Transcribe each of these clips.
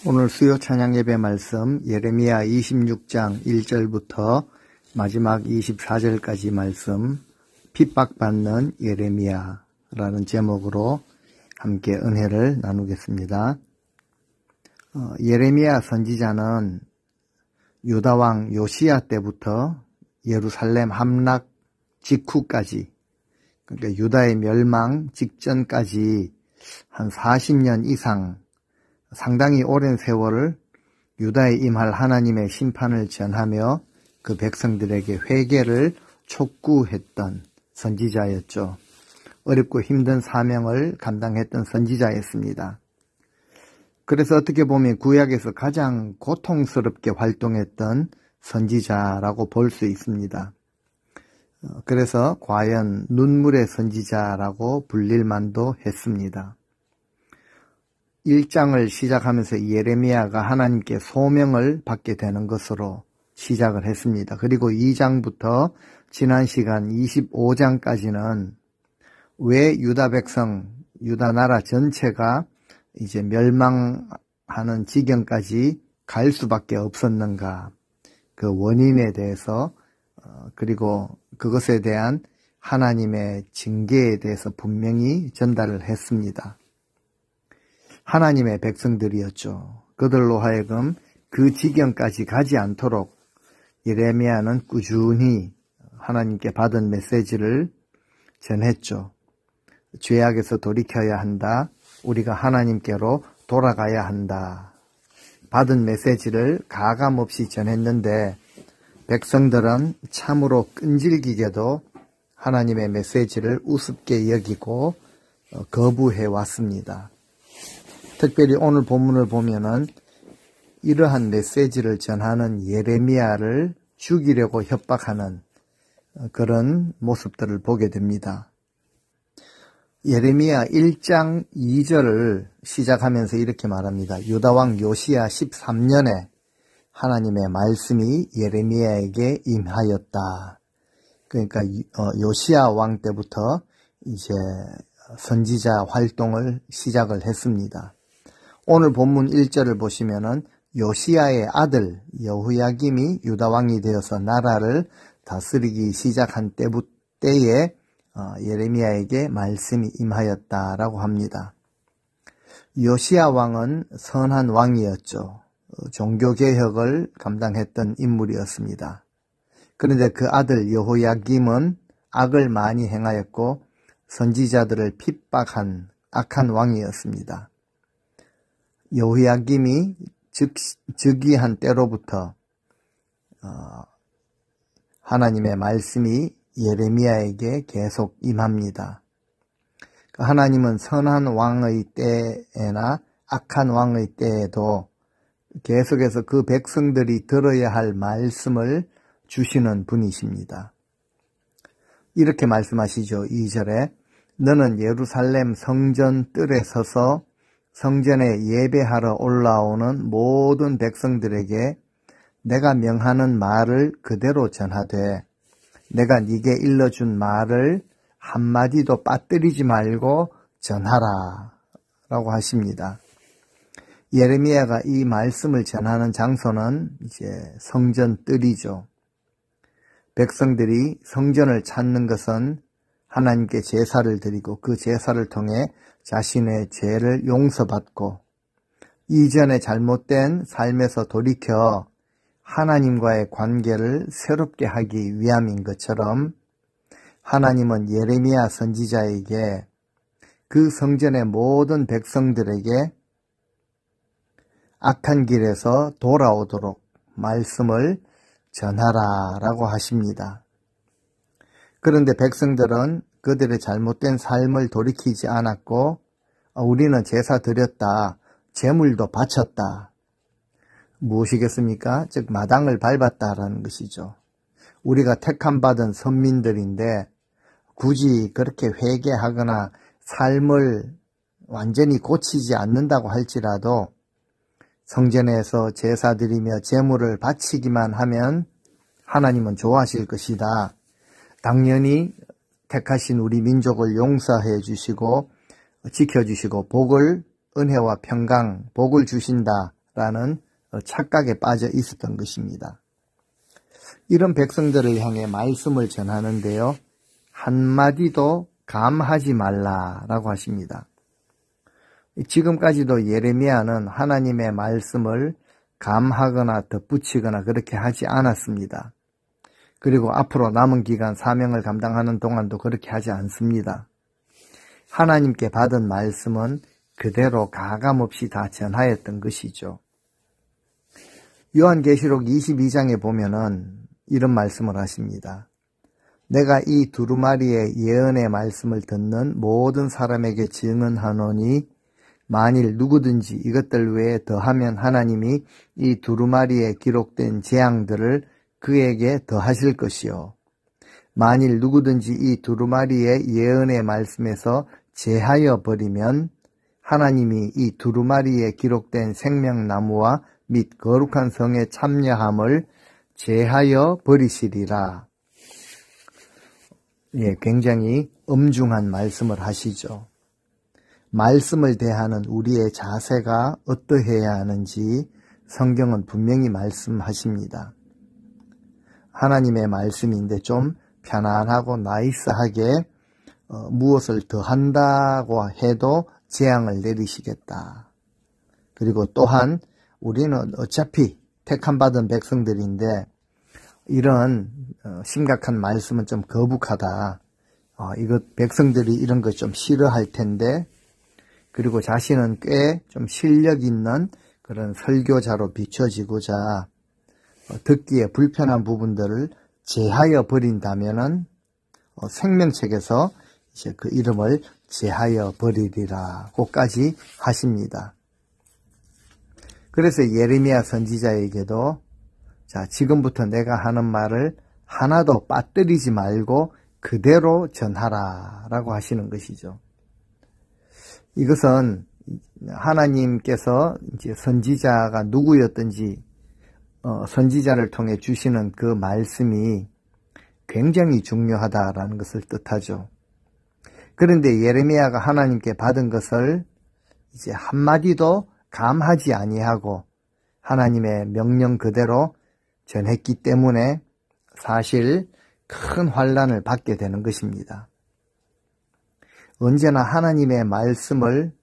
오늘 수요 찬양 예배 말씀 예레미야 26장 1절부터 마지막 24절까지 말씀 핍박받는 예레미야라는 제목으로 함께 은혜를 나누겠습니다. 예레미야 선지자는 유다왕 요시야 때부터 예루살렘 함락 직후까지, 그러니까 유다의 멸망 직전까지 한 40년 이상 상당히 오랜 세월을 유다에 임할 하나님의 심판을 전하며 그 백성들에게 회개를 촉구했던 선지자였죠. 어렵고 힘든 사명을 감당했던 선지자였습니다. 그래서 어떻게 보면 구약에서 가장 고통스럽게 활동했던 선지자라고 볼 수 있습니다. 그래서 과연 눈물의 선지자라고 불릴 만도 했습니다. 1장을 시작하면서 예레미야가 하나님께 소명을 받게 되는 것으로 시작을 했습니다. 그리고 2장부터 지난 시간 25장까지는 왜 유다 백성, 유다 나라 전체가 이제 멸망하는 지경까지 갈 수밖에 없었는가, 그 원인에 대해서 그리고 그것에 대한 하나님의 징계에 대해서 분명히 전달을 했습니다. 하나님의 백성들이었죠. 그들로 하여금 그 지경까지 가지 않도록 예레미야는 꾸준히 하나님께 받은 메시지를 전했죠. 죄악에서 돌이켜야 한다. 우리가 하나님께로 돌아가야 한다. 받은 메시지를 가감없이 전했는데 백성들은 참으로 끈질기게도 하나님의 메시지를 우습게 여기고 거부해 왔습니다. 특별히 오늘 본문을 보면은 이러한 메시지를 전하는 예레미야를 죽이려고 협박하는 그런 모습들을 보게 됩니다. 예레미야 1장 2절을 시작하면서 이렇게 말합니다. 유다왕 요시야 13년에 하나님의 말씀이 예레미야에게 임하였다. 그러니까 요시야 왕 때부터 이제 선지자 활동을 시작을 했습니다. 오늘 본문 1절을 보시면은 요시야의 아들 여호야김이 유다왕이 되어서 나라를 다스리기 시작한 때에 예레미야에게 말씀이 임하였다라고 합니다. 요시야 왕은 선한 왕이었죠. 종교개혁을 감당했던 인물이었습니다. 그런데 그 아들 여호야김은 악을 많이 행하였고 선지자들을 핍박한 악한 왕이었습니다. 여호야김이 즉위한 때로부터 하나님의 말씀이 예레미야에게 계속 임합니다. 하나님은 선한 왕의 때에나 악한 왕의 때에도 계속해서 그 백성들이 들어야 할 말씀을 주시는 분이십니다. 이렇게 말씀하시죠. 2절에 너는 예루살렘 성전 뜰에 서서 성전에 예배하러 올라오는 모든 백성들에게 내가 명하는 말을 그대로 전하되 내가 네게 일러준 말을 한마디도 빠뜨리지 말고 전하라 라고 하십니다. 예레미야가 이 말씀을 전하는 장소는 이제 성전 뜰이죠. 백성들이 성전을 찾는 것은 하나님께 제사를 드리고 그 제사를 통해 자신의 죄를 용서받고 이전에 잘못된 삶에서 돌이켜 하나님과의 관계를 새롭게 하기 위함인 것처럼 하나님은 예레미야 선지자에게 그 성전의 모든 백성들에게 악한 길에서 돌아오도록 말씀을 전하라라고 하십니다. 그런데 백성들은 그들의 잘못된 삶을 돌이키지 않았고 우리는 제사 드렸다, 제물도 바쳤다. 무엇이겠습니까? 즉 마당을 밟았다라는 것이죠. 우리가 택함받은 선민들인데 굳이 그렇게 회개하거나 삶을 완전히 고치지 않는다고 할지라도 성전에서 제사 드리며 제물을 바치기만 하면 하나님은 좋아하실 것이다. 당연히 택하신 우리 민족을 용서해 주시고 지켜주시고 복을, 은혜와 평강, 복을 주신다 라는 착각에 빠져 있었던 것입니다. 이런 백성들을 향해 말씀을 전하는데요. 한마디도 감하지 말라라고 하십니다. 지금까지도 예레미야는 하나님의 말씀을 감하거나 덧붙이거나 그렇게 하지 않았습니다. 그리고 앞으로 남은 기간 사명을 감당하는 동안도 그렇게 하지 않습니다. 하나님께 받은 말씀은 그대로 가감없이 다 전하였던 것이죠. 요한계시록 22장에 보면은 이런 말씀을 하십니다. 내가 이 두루마리의 예언의 말씀을 듣는 모든 사람에게 증언하노니 만일 누구든지 이것들 외에 더하면 하나님이 이 두루마리에 기록된 재앙들을 그에게 더하실 것이요. 만일 누구든지 이 두루마리의 예언의 말씀에서 제하여 버리면 하나님이 이 두루마리에 기록된 생명나무와 및 거룩한 성의 참여함을 제하여 버리시리라. 예, 굉장히 엄중한 말씀을 하시죠. 말씀을 대하는 우리의 자세가 어떠해야 하는지 성경은 분명히 말씀하십니다. 하나님의 말씀인데 좀 편안하고 나이스하게 무엇을 더한다고 해도 재앙을 내리시겠다. 그리고 또한 우리는 어차피 택함받은 백성들인데 이런 심각한 말씀은 좀 거북하다. 이거 백성들이 이런 거 좀 싫어할 텐데, 그리고 자신은 꽤 좀 실력 있는 그런 설교자로 비춰지고자 듣기에 불편한 부분들을 제하여 버린다면은 생명책에서 이제 그 이름을 제하여 버리리라고까지 하십니다. 그래서 예레미야 선지자에게도 자, 지금부터 내가 하는 말을 하나도 빠뜨리지 말고 그대로 전하라 라고 하시는 것이죠. 이것은 하나님께서 이제 선지자가 누구였든지 선지자를 통해 주시는 그 말씀이 굉장히 중요하다라는 것을 뜻하죠. 그런데 예레미야가 하나님께 받은 것을 이제 한마디도 감하지 아니하고 하나님의 명령 그대로 전했기 때문에 사실 큰 환난을 받게 되는 것입니다. 언제나 하나님의 말씀을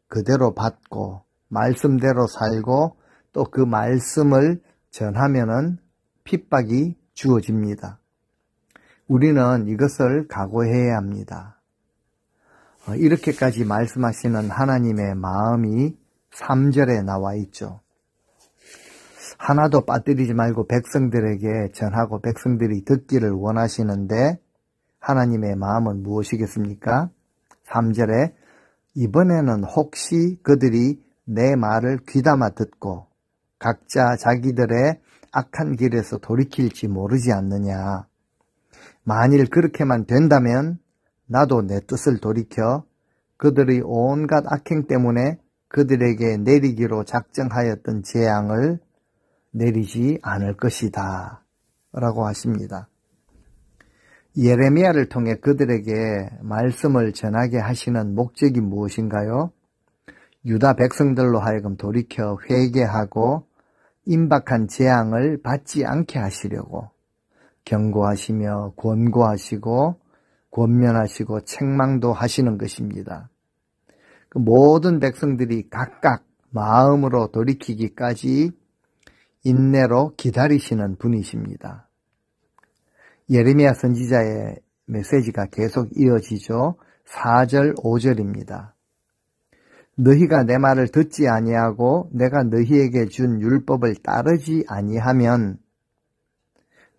그대로 받고 말씀대로 살고 또 그 말씀을 전하면은 핍박이 주어집니다. 우리는 이것을 각오해야 합니다. 이렇게까지 말씀하시는 하나님의 마음이 3절에 나와 있죠. 하나도 빠뜨리지 말고 백성들에게 전하고 백성들이 듣기를 원하시는데 하나님의 마음은 무엇이겠습니까? 3절에 이번에는 혹시 그들이 내 말을 귀담아 듣고 각자 자기들의 악한 길에서 돌이킬지 모르지 않느냐. 만일 그렇게만 된다면 나도 내 뜻을 돌이켜 그들의 온갖 악행 때문에 그들에게 내리기로 작정하였던 재앙을 내리지 않을 것이다 라고 하십니다. 예레미야를 통해 그들에게 말씀을 전하게 하시는 목적이 무엇인가요? 유다 백성들로 하여금 돌이켜 회개하고 임박한 재앙을 받지 않게 하시려고 경고하시며 권고하시고 권면하시고 책망도 하시는 것입니다. 그 모든 백성들이 각각 마음으로 돌이키기까지 인내로 기다리시는 분이십니다. 예레미야 선지자의 메시지가 계속 이어지죠. 4절 5절입니다. 너희가 내 말을 듣지 아니하고 내가 너희에게 준 율법을 따르지 아니하면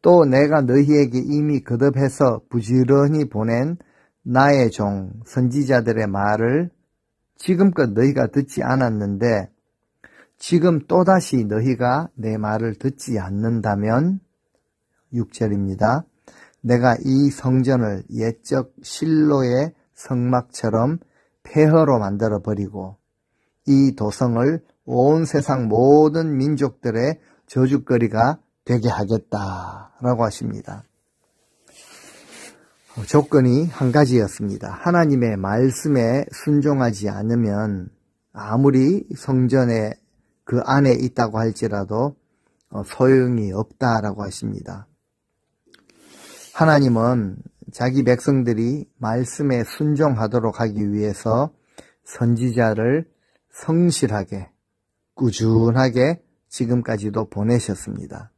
또 내가 너희에게 이미 거듭해서 부지런히 보낸 나의 종 선지자들의 말을 지금껏 너희가 듣지 않았는데 지금 또다시 너희가 내 말을 듣지 않는다면 6절입니다. 내가 이 성전을 옛적 실로의 성막처럼 폐허로 만들어버리고 이 도성을 온 세상 모든 민족들의 저주거리가 되게 하겠다라고 하십니다. 조건이 한 가지였습니다. 하나님의 말씀에 순종하지 않으면 아무리 성전의 그 안에 있다고 할지라도 소용이 없다라고 하십니다. 하나님은 자기 백성들이 말씀에 순종하도록 하기 위해서 선지자를 성실하게 꾸준하게 지금까지도 보내셨습니다.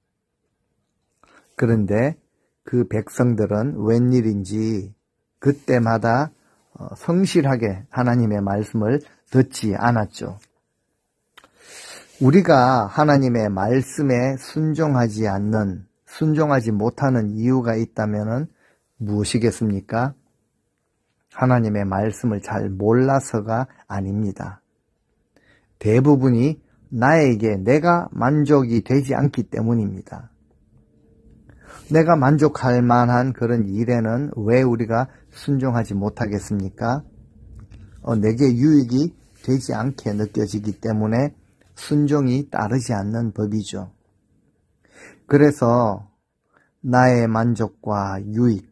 그런데 그 백성들은 웬일인지 그때마다 성실하게 하나님의 말씀을 듣지 않았죠. 우리가 하나님의 말씀에 순종하지 못하는 이유가 있다면 무엇이겠습니까? 하나님의 말씀을 잘 몰라서가 아닙니다. 대부분이 내가 만족이 되지 않기 때문입니다. 내가 만족할 만한 그런 일에는 왜 우리가 순종하지 못하겠습니까? 내게 유익이 되지 않게 느껴지기 때문에 순종이 따르지 않는 법이죠. 그래서 나의 만족과 유익,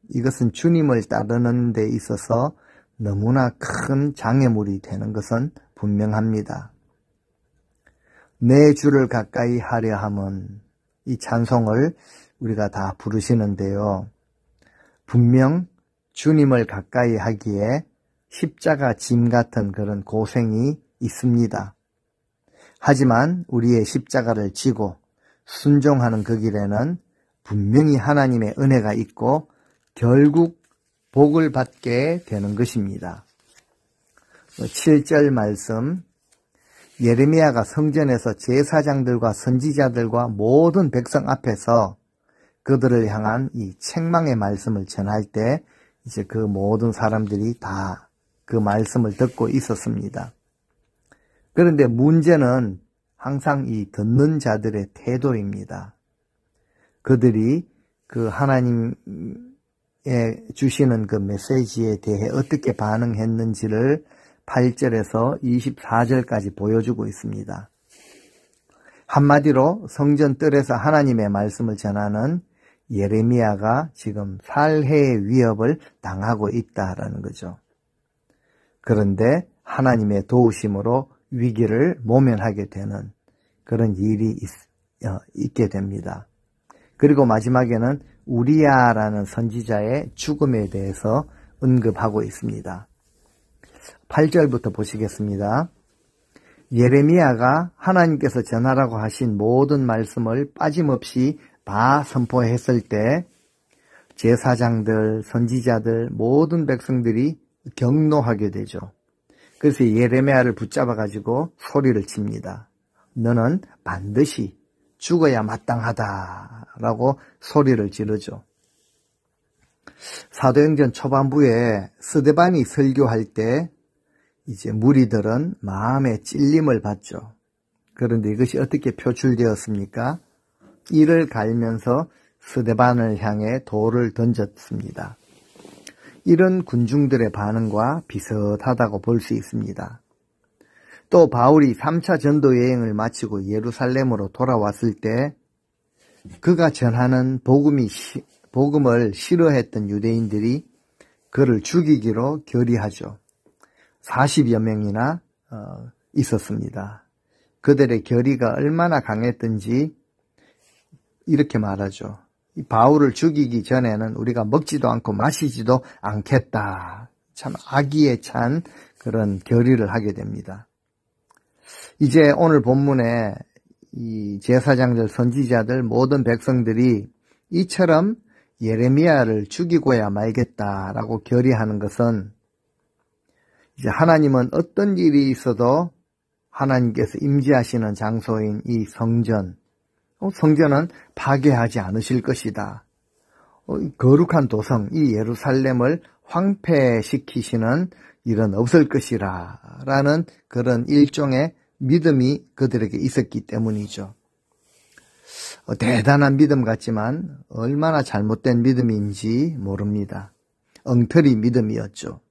이것은 주님을 따르는 데 있어서 너무나 큰 장애물이 되는 것은 분명합니다. 내 주를 가까이 하려 함은, 이 찬송을 우리가 다 부르시는데요. 분명 주님을 가까이 하기에 십자가 짐 같은 그런 고생이 있습니다. 하지만 우리의 십자가를 지고 순종하는 그 길에는 분명히 하나님의 은혜가 있고 결국 복을 받게 되는 것입니다. 7절 말씀, 예레미야가 성전에서 제사장들과 선지자들과 모든 백성 앞에서 그들을 향한 이 책망의 말씀을 전할 때 이제 그 모든 사람들이 다 그 말씀을 듣고 있었습니다. 그런데 문제는 항상 이 듣는 자들의 태도입니다. 그들이 그 하나님의 주시는 그 메시지에 대해 어떻게 반응했는지를 8절에서 24절까지 보여주고 있습니다. 한마디로 성전 뜰에서 하나님의 말씀을 전하는 예레미야가 지금 살해의 위협을 당하고 있다라는 거죠. 그런데 하나님의 도우심으로 위기를 모면하게 되는 그런 일이 있게 됩니다. 그리고 마지막에는 우리야라는 선지자의 죽음에 대해서 언급하고 있습니다. 8절부터 보시겠습니다. 예레미야가 하나님께서 전하라고 하신 모든 말씀을 빠짐없이 다 선포했을 때 제사장들, 선지자들, 모든 백성들이 경노하게 되죠. 그래서 예레미야를 붙잡아 가지고 소리를 칩니다. 너는 반드시 죽어야 마땅하다라고 소리를 지르죠. 사도행전 초반부에 스데반이 설교할 때 이제 무리들은 마음에 찔림을 받죠. 그런데 이것이 어떻게 표출되었습니까? 이를 갈면서 스데반을 향해 돌을 던졌습니다. 이런 군중들의 반응과 비슷하다고 볼 수 있습니다. 또 바울이 3차 전도 여행을 마치고 예루살렘으로 돌아왔을 때 그가 전하는 복음을 싫어했던 유대인들이 그를 죽이기로 결의하죠. 40여 명이나 있었습니다. 그들의 결의가 얼마나 강했던지 이렇게 말하죠. 바울을 죽이기 전에는 우리가 먹지도 않고 마시지도 않겠다. 참 악의에 찬 그런 결의를 하게 됩니다. 이제 오늘 본문에 이 제사장들, 선지자들, 모든 백성들이 이처럼 예레미야를 죽이고야 말겠다라고 결의하는 것은 이제 하나님은 어떤 일이 있어도 하나님께서 임재하시는 장소인 이 성전은 파괴하지 않으실 것이다. 거룩한 도성, 이 예루살렘을 황폐시키시는 일은 없을 것이라 라는 그런 일종의 믿음이 그들에게 있었기 때문이죠. 대단한 믿음 같지만 얼마나 잘못된 믿음인지 모릅니다. 엉터리 믿음이었죠.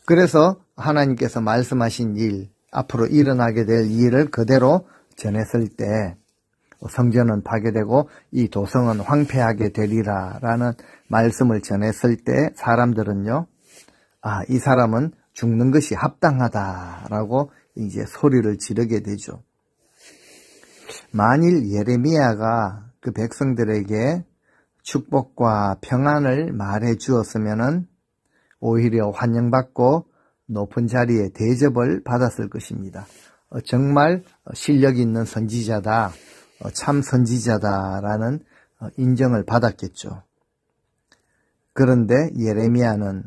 그래서 하나님께서 말씀하신 일, 앞으로 일어나게 될 일을 그대로 전했을 때 성전은 파괴되고 이 도성은 황폐하게 되리라 라는 말씀을 전했을 때 사람들은요, 이 사람은 죽는 것이 합당하다라고 이제 소리를 지르게 되죠. 만일 예레미야가 그 백성들에게 축복과 평안을 말해 주었으면은 오히려 환영받고 높은 자리에 대접을 받았을 것입니다. 정말 실력 있는 선지자다, 참 선지자다라는 인정을 받았겠죠. 그런데 예레미야는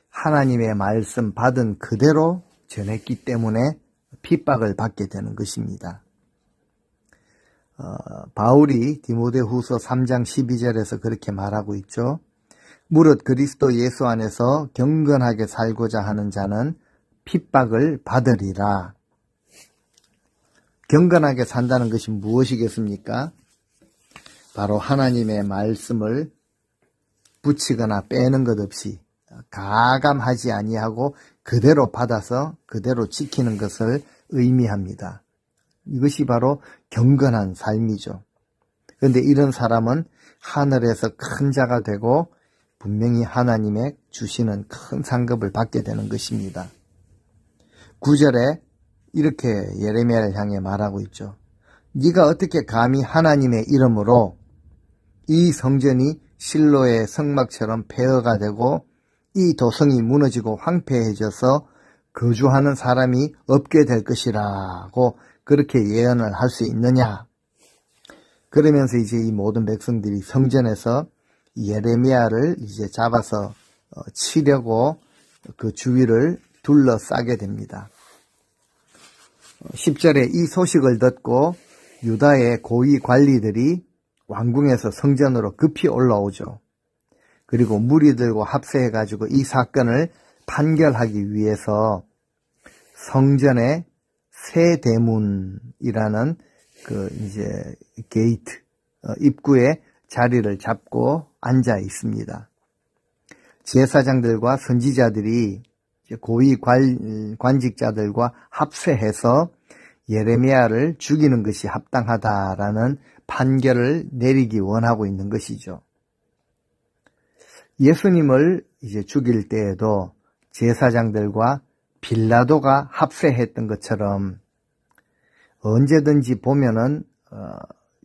하나님의 말씀 받은 그대로 전했기 때문에 핍박을 받게 되는 것입니다. 바울이 디모데후서 3장 12절에서 그렇게 말하고 있죠. 무릇 그리스도 예수 안에서 경건하게 살고자 하는 자는 핍박을 받으리라. 경건하게 산다는 것이 무엇이겠습니까? 바로 하나님의 말씀을 붙이거나 빼는 것 없이 가감하지 아니하고 그대로 받아서 그대로 지키는 것을 의미합니다. 이것이 바로 경건한 삶이죠. 그런데 이런 사람은 하늘에서 큰 자가 되고 분명히 하나님의 주시는 큰 상급을 받게 되는 것입니다. 9절에 이렇게 예레미야를 향해 말하고 있죠. 네가 어떻게 감히 하나님의 이름으로 이 성전이 실로의 성막처럼 폐허가 되고 이 도성이 무너지고 황폐해져서 거주하는 사람이 없게 될 것이라고 그렇게 예언을 할 수 있느냐. 그러면서 이제 이 모든 백성들이 성전에서 예레미야를 이제 잡아서 치려고 그 주위를 둘러싸게 됩니다. 10절에 이 소식을 듣고 유다의 고위 관리들이 왕궁에서 성전으로 급히 올라오죠. 그리고 무리들과 합세해가지고 이 사건을 판결하기 위해서 성전의 새 대문이라는 그 이제 게이트 입구에 자리를 잡고 앉아 있습니다. 제사장들과 선지자들이 고위 관직자들과 합세해서 예레미야를 죽이는 것이 합당하다라는 판결을 내리기 원하고 있는 것이죠. 예수님을 이제 죽일 때에도 제사장들과 빌라도가 합세했던 것처럼 언제든지 보면은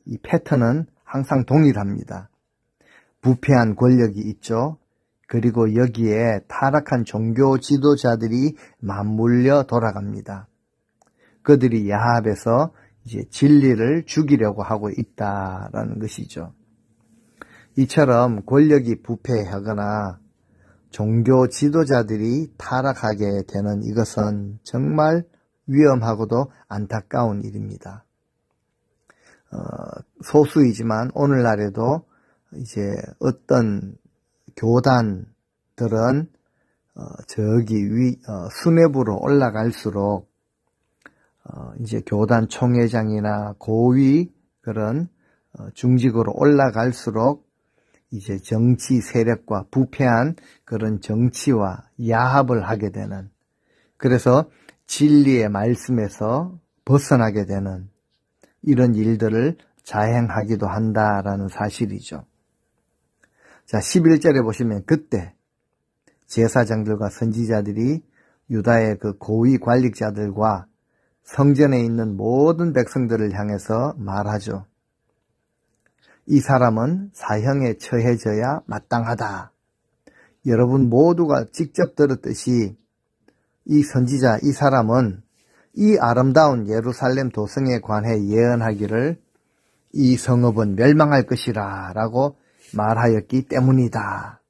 이 패턴은 항상 동일합니다. 부패한 권력이 있죠. 그리고 여기에 타락한 종교 지도자들이 맞물려 돌아갑니다. 그들이 야합에서 이제 진리를 죽이려고 하고 있다라는 것이죠. 이처럼 권력이 부패하거나 종교 지도자들이 타락하게 되는 이것은 정말 위험하고도 안타까운 일입니다. 소수이지만 오늘날에도 이제 어떤 교단들은 저기 수뇌부로 올라갈수록 이제 교단 총회장이나 고위 그런 중직으로 올라갈수록 이제 정치 세력과 부패한 그런 정치와 야합을 하게 되는, 그래서 진리의 말씀에서 벗어나게 되는 이런 일들을 자행하기도 한다라는 사실이죠. 자, 11절에 보시면 그때 제사장들과 선지자들이 유다의 그 고위 관리자들과 성전에 있는 모든 백성들을 향해서 말하죠. 이 사람은 사형에 처해져야 마땅하다. 여러분 모두가 직접 들었듯이 이 선지자, 이 사람은 이 아름다운 예루살렘 도성에 관해 예언하기를 이 성읍은 멸망할 것이라 라고 말하였기 때문이다.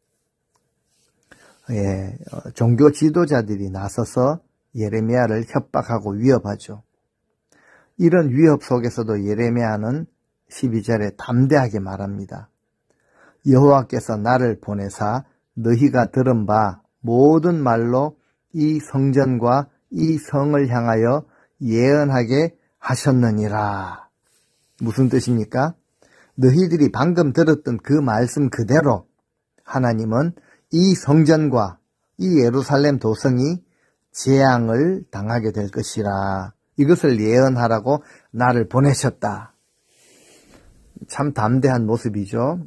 종교 지도자들이 나서서 예레미야를 협박하고 위협하죠. 이런 위협 속에서도 예레미야는 12절에 담대하게 말합니다. 여호와께서 나를 보내사 너희가 들은 바 모든 말로 이 성전과 이 성을 향하여 예언하게 하셨느니라. 무슨 뜻입니까? 너희들이 방금 들었던 그 말씀 그대로 하나님은 이 성전과 이 예루살렘 도성이 재앙을 당하게 될 것이라, 이것을 예언하라고 나를 보내셨다. 참 담대한 모습이죠.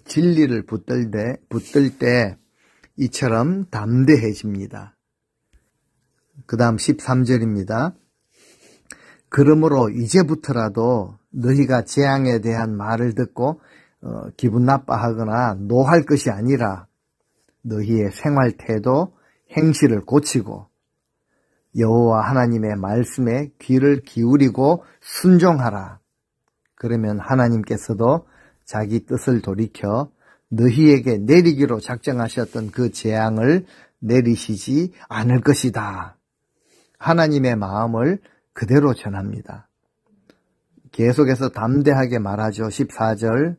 진리를 붙들 때 이처럼 담대해집니다. 그 다음 13절입니다. 그러므로 이제부터라도 너희가 재앙에 대한 말을 듣고 기분 나빠하거나 노할 것이 아니라 너희의 생활 태도, 행실을 고치고 여호와 하나님의 말씀에 귀를 기울이고 순종하라. 그러면 하나님께서도 자기 뜻을 돌이켜 너희에게 내리기로 작정하셨던 그 재앙을 내리시지 않을 것이다. 하나님의 마음을 그대로 전합니다. 계속해서 담대하게 말하죠. 14절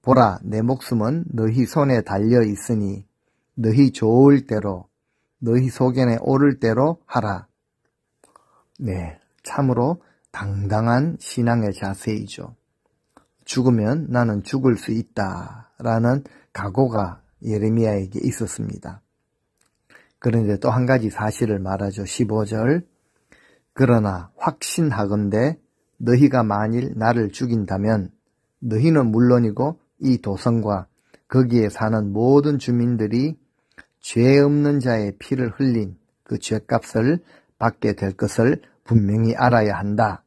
보라 내 목숨은 너희 손에 달려 있으니 너희 좋을 대로 너희 소견에 오를 대로 하라. 네, 참으로 당당한 신앙의 자세이죠. 죽으면 나는 죽을 수 있다라는 각오가 예레미야에게 있었습니다. 그런데 또 한 가지 사실을 말하죠. 15절 그러나 확신하건대 너희가 만일 나를 죽인다면 너희는 물론이고 이 도성과 거기에 사는 모든 주민들이 죄 없는 자의 피를 흘린 그 죄값을 받게 될 것을 분명히 알아야 한다.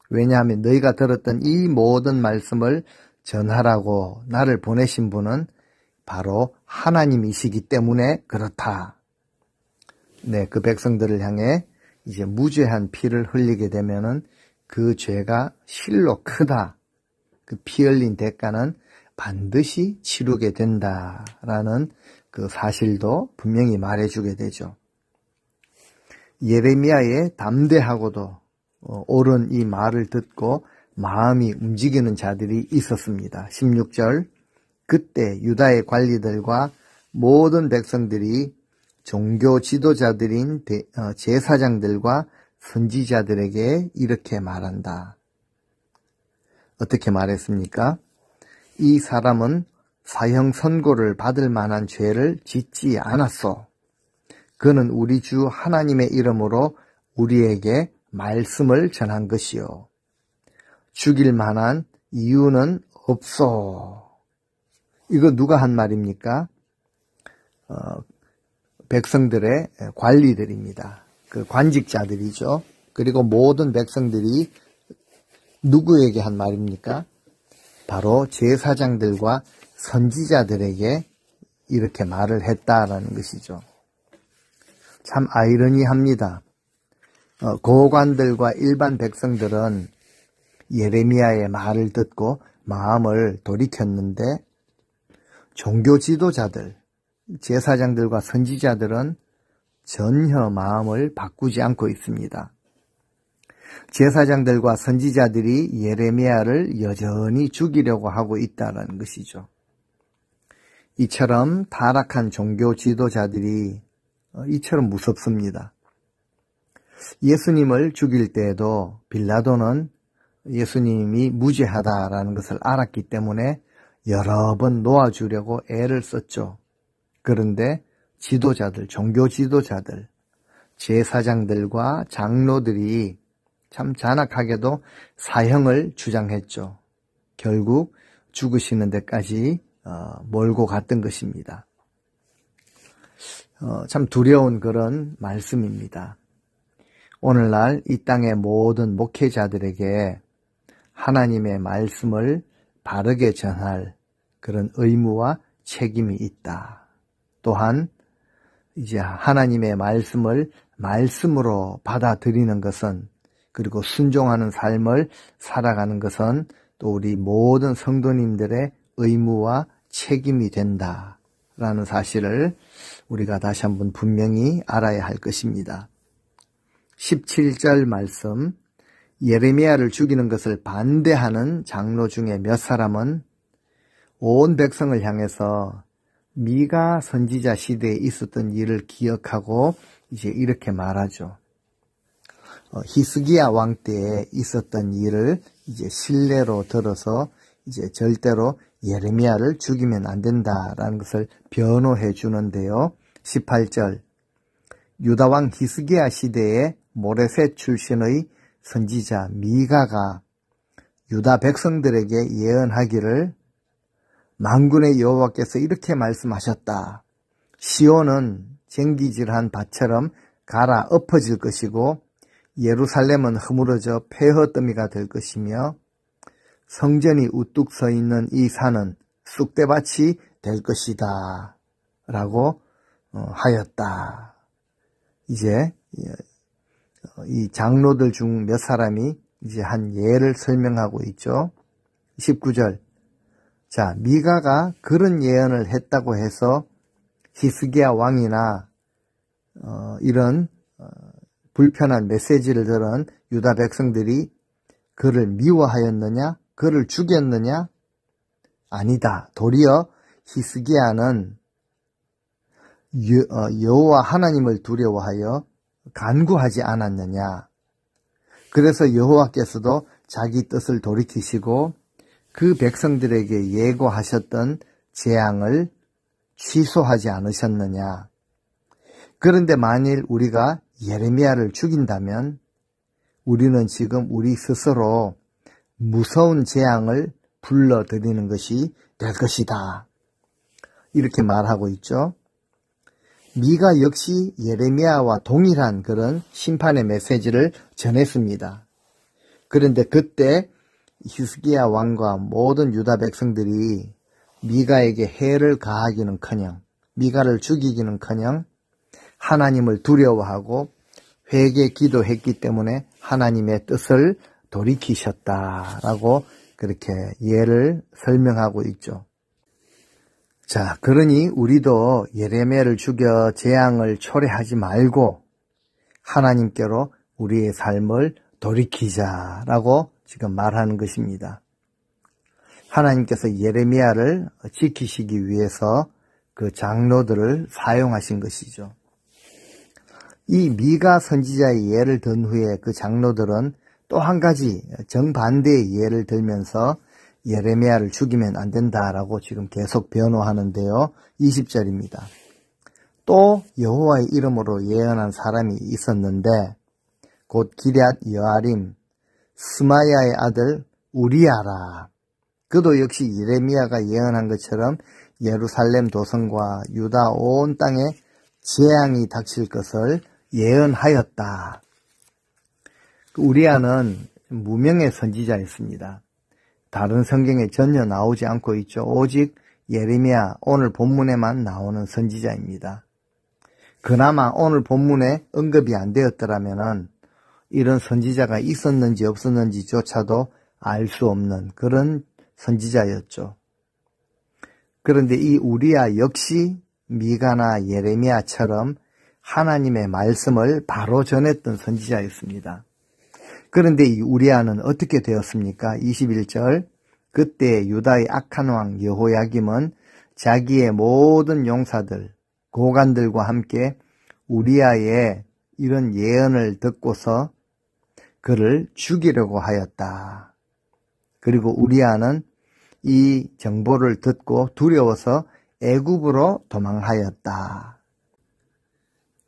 왜냐하면 너희가 들었던 이 모든 말씀을 전하라고 나를 보내신 분은 바로 하나님이시기 때문에 그렇다. 네, 그 백성들을 향해 이제 무죄한 피를 흘리게 되면은 그 죄가 실로 크다. 그 피 흘린 대가는 반드시 치르게 된다라는 그 사실도 분명히 말해주게 되죠. 예레미야의 담대하고도 옳은 이 말을 듣고 마음이 움직이는 자들이 있었습니다. 16절 그때 유다의 관리들과 모든 백성들이 종교 지도자들인 제사장들과 선지자들에게 이렇게 말한다. 어떻게 말했습니까? 이 사람은 사형 선고를 받을 만한 죄를 짓지 않았소. 그는 우리 주 하나님의 이름으로 우리에게 말씀을 전한 것이요. 죽일 만한 이유는 없소. 이거 누가 한 말입니까? 백성들의 관리들입니다. 그 관직자들이죠. 그리고 모든 백성들이 누구에게 한 말입니까? 바로 제사장들과 선지자들에게 이렇게 말을 했다라는 것이죠. 참 아이러니합니다. 고관들과 일반 백성들은 예레미야의 말을 듣고 마음을 돌이켰는데 종교 지도자들, 제사장들과 선지자들은 전혀 마음을 바꾸지 않고 있습니다. 제사장들과 선지자들이 예레미야를 여전히 죽이려고 하고 있다는 것이죠. 이처럼 타락한 종교 지도자들이 이처럼 무섭습니다. 예수님을 죽일 때에도 빌라도는 예수님이 무죄하다라는 것을 알았기 때문에 여러 번 놓아주려고 애를 썼죠. 그런데 지도자들, 종교 지도자들, 제사장들과 장로들이 참 잔악하게도 사형을 주장했죠. 결국 죽으시는 데까지 몰고 갔던 것입니다. 참 두려운 그런 말씀입니다. 오늘날 이 땅의 모든 목회자들에게 하나님의 말씀을 바르게 전할 그런 의무와 책임이 있다. 또한 이제 하나님의 말씀을 말씀으로 받아들이는 것은 그리고 순종하는 삶을 살아가는 것은 또 우리 모든 성도님들의 의무와 책임이 된다라는 사실을 우리가 다시 한번 분명히 알아야 할 것입니다. 17절 말씀 예레미야를 죽이는 것을 반대하는 장로 중에 몇 사람은 온 백성을 향해서 미가 선지자 시대에 있었던 일을 기억하고 이제 이렇게 말하죠. 히스기야 왕 때에 있었던 일을 이제 신뢰로 들어서 이제 절대로 예레미야를 죽이면 안 된다라는 것을 변호해 주는데요. 18절 유다 왕 히스기야 시대에 모레셋 출신의 선지자 미가가 유다 백성들에게 예언하기를 만군의 여호와께서 이렇게 말씀하셨다. 시온은 쟁기질한 밭처럼 갈아 엎어질 것이고 예루살렘은 허물어져 폐허더미가 될 것이며 성전이 우뚝 서 있는 이 산은 쑥대밭이 될 것이다 라고 하였다. 이제 이 장로들 중 몇 사람이 이제 한 예를 설명하고 있죠. 19절. 자, 미가가 그런 예언을 했다고 해서 히스기야 왕이나 이런 불편한 메시지를 들은 유다 백성들이 그를 미워하였느냐? 그를 죽였느냐? 아니다. 도리어 히스기야는 여호와 하나님을 두려워하여 간구하지 않았느냐? 그래서 여호와께서도 자기 뜻을 돌이키시고 그 백성들에게 예고하셨던 재앙을 취소하지 않으셨느냐? 그런데 만일 우리가 예레미야를 죽인다면 우리는 지금 우리 스스로 무서운 재앙을 불러들이는 것이 될 것이다. 이렇게 말하고 있죠. 미가 역시 예레미야와 동일한 그런 심판의 메시지를 전했습니다. 그런데 그때 히스기야 왕과 모든 유다 백성들이 미가에게 해를 가하기는커녕 미가를 죽이기는커녕 하나님을 두려워하고 회개 기도했기 때문에 하나님의 뜻을 돌이키셨다라고 그렇게 예를 설명하고 있죠. 자, 그러니 우리도 예레미야를 죽여 재앙을 초래하지 말고 하나님께로 우리의 삶을 돌이키자라고 지금 말하는 것입니다. 하나님께서 예레미야를 지키시기 위해서 그 장로들을 사용하신 것이죠. 이 미가 선지자의 예를 든 후에 그 장로들은 또 한 가지 정반대의 예를 들면서 예레미야를 죽이면 안 된다라고 지금 계속 변호하는데요. 20절입니다. 또 여호와의 이름으로 예언한 사람이 있었는데 곧 기럇 여아림 스마야의 아들 우리야라. 그도 역시 예레미야가 예언한 것처럼 예루살렘 도성과 유다 온 땅에 재앙이 닥칠 것을 예언하였다. 우리야는 무명의 선지자였습니다. 다른 성경에 전혀 나오지 않고 있죠. 오직 예레미야 오늘 본문에만 나오는 선지자입니다. 그나마 오늘 본문에 언급이 안 되었더라면 이런 선지자가 있었는지 없었는지조차도 알 수 없는 그런 선지자였죠. 그런데 이 우리야 역시 미가나 예레미야처럼 하나님의 말씀을 바로 전했던 선지자였습니다. 그런데 이 우리야는 어떻게 되었습니까? 21절. 그때 유다의 악한 왕 여호야김은 자기의 모든 용사들, 고관들과 함께 우리야의 이런 예언을 듣고서 그를 죽이려고 하였다. 그리고 우리야는 이 정보를 듣고 두려워서 애굽으로 도망하였다.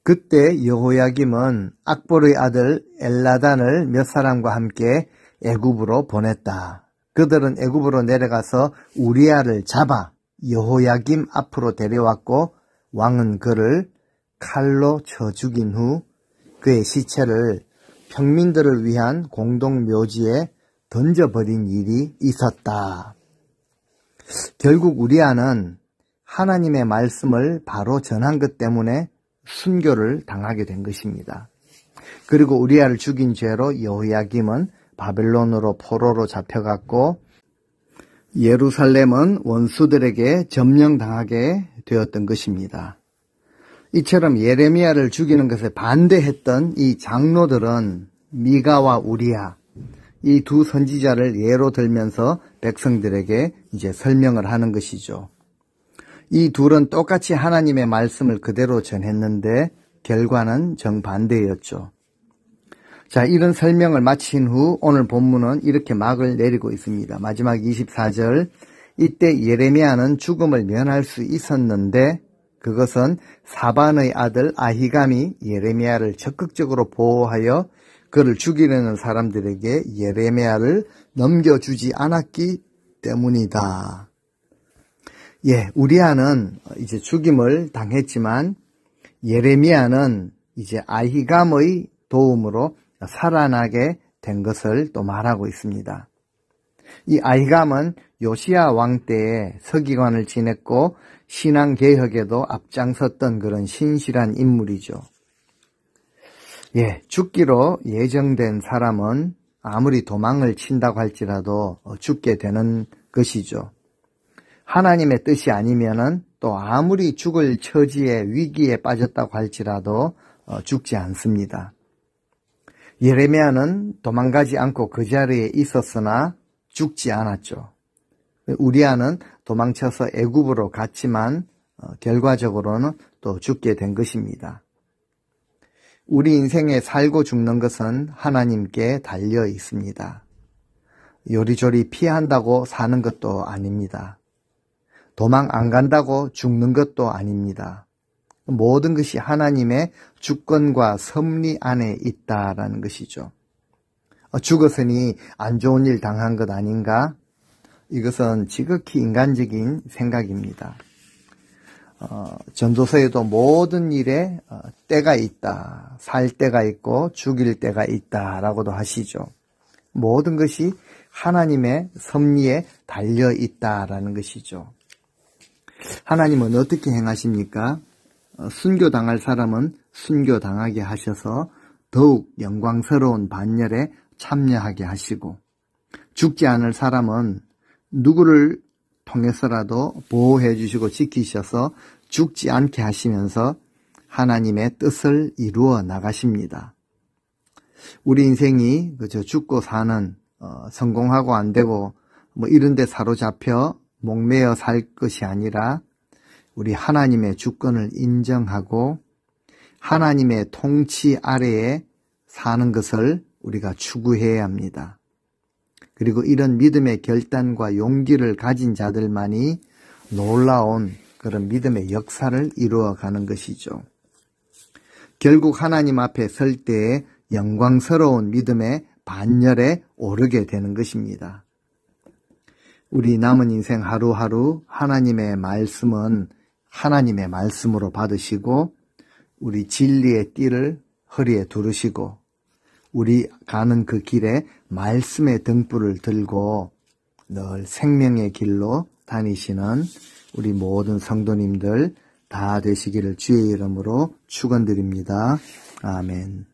그때 여호야김은 악보르의 아들 엘라단을 몇 사람과 함께 애굽으로 보냈다. 그들은 애굽으로 내려가서 우리야를 잡아 여호야김 앞으로 데려왔고 왕은 그를 칼로 쳐 죽인 후 그의 시체를 평민들을 위한 공동묘지에 던져버린 일이 있었다. 결국 우리야는 하나님의 말씀을 바로 전한 것 때문에 순교를 당하게 된 것입니다. 그리고 우리야를 죽인 죄로 여호야김은 바벨론으로 포로로 잡혀갔고 예루살렘은 원수들에게 점령당하게 되었던 것입니다. 이처럼 예레미야를 죽이는 것에 반대했던 이 장로들은 미가와 우리야 이 두 선지자를 예로 들면서 백성들에게 이제 설명을 하는 것이죠. 이 둘은 똑같이 하나님의 말씀을 그대로 전했는데 결과는 정반대였죠. 자, 이런 설명을 마친 후 오늘 본문은 이렇게 막을 내리고 있습니다. 마지막 24절. 이때 예레미야는 죽음을 면할 수 있었는데 그것은 사반의 아들 아히감이 예레미야를 적극적으로 보호하여 그를 죽이려는 사람들에게 예레미야를 넘겨주지 않았기 때문이다. 예, 우리야는 이제 죽임을 당했지만 예레미야는 이제 아히감의 도움으로 살아나게 된 것을 또 말하고 있습니다. 이 아히감은 요시야 왕 때에 서기관을 지냈고 신앙개혁에도 앞장섰던 그런 신실한 인물이죠. 죽기로 예정된 사람은 아무리 도망을 친다고 할지라도 죽게 되는 것이죠. 하나님의 뜻이 아니면은 또 아무리 죽을 처지에 위기에 빠졌다고 할지라도 죽지 않습니다. 예레미야는 도망가지 않고 그 자리에 있었으나 죽지 않았죠. 우리아는 도망쳐서 애굽으로 갔지만 결과적으로는 또 죽게 된 것입니다. 우리 인생에 살고 죽는 것은 하나님께 달려 있습니다. 요리조리 피한다고 사는 것도 아닙니다. 도망 안 간다고 죽는 것도 아닙니다. 모든 것이 하나님의 주권과 섭리 안에 있다라는 것이죠. 죽었으니 안 좋은 일 당한 것 아닌가? 이것은 지극히 인간적인 생각입니다. 전도서에도 모든 일에 때가 있다. 살 때가 있고 죽일 때가 있다라고도 하시죠. 모든 것이 하나님의 섭리에 달려 있다라는 것이죠. 하나님은 어떻게 행하십니까? 순교당할 사람은 순교당하게 하셔서 더욱 영광스러운 반열에 참여하게 하시고, 죽지 않을 사람은 누구를 통해서라도 보호해 주시고 지키셔서 죽지 않게 하시면서 하나님의 뜻을 이루어 나가십니다. 우리 인생이 그저 죽고 사는 성공하고 안 되고 이런 데 사로잡혀 목매어 살 것이 아니라 우리 하나님의 주권을 인정하고 하나님의 통치 아래에 사는 것을 우리가 추구해야 합니다. 그리고 이런 믿음의 결단과 용기를 가진 자들만이 놀라운 그런 믿음의 역사를 이루어가는 것이죠. 결국 하나님 앞에 설 때에 영광스러운 믿음의 반열에 오르게 되는 것입니다. 우리 남은 인생 하루하루 하나님의 말씀은 하나님의 말씀으로 받으시고 우리 진리의 띠를 허리에 두르시고 우리 가는 그 길에 말씀의 등불을 들고 늘 생명의 길로 다니시는 우리 모든 성도님들 다 되시기를 주의 이름으로 축원드립니다. 아멘.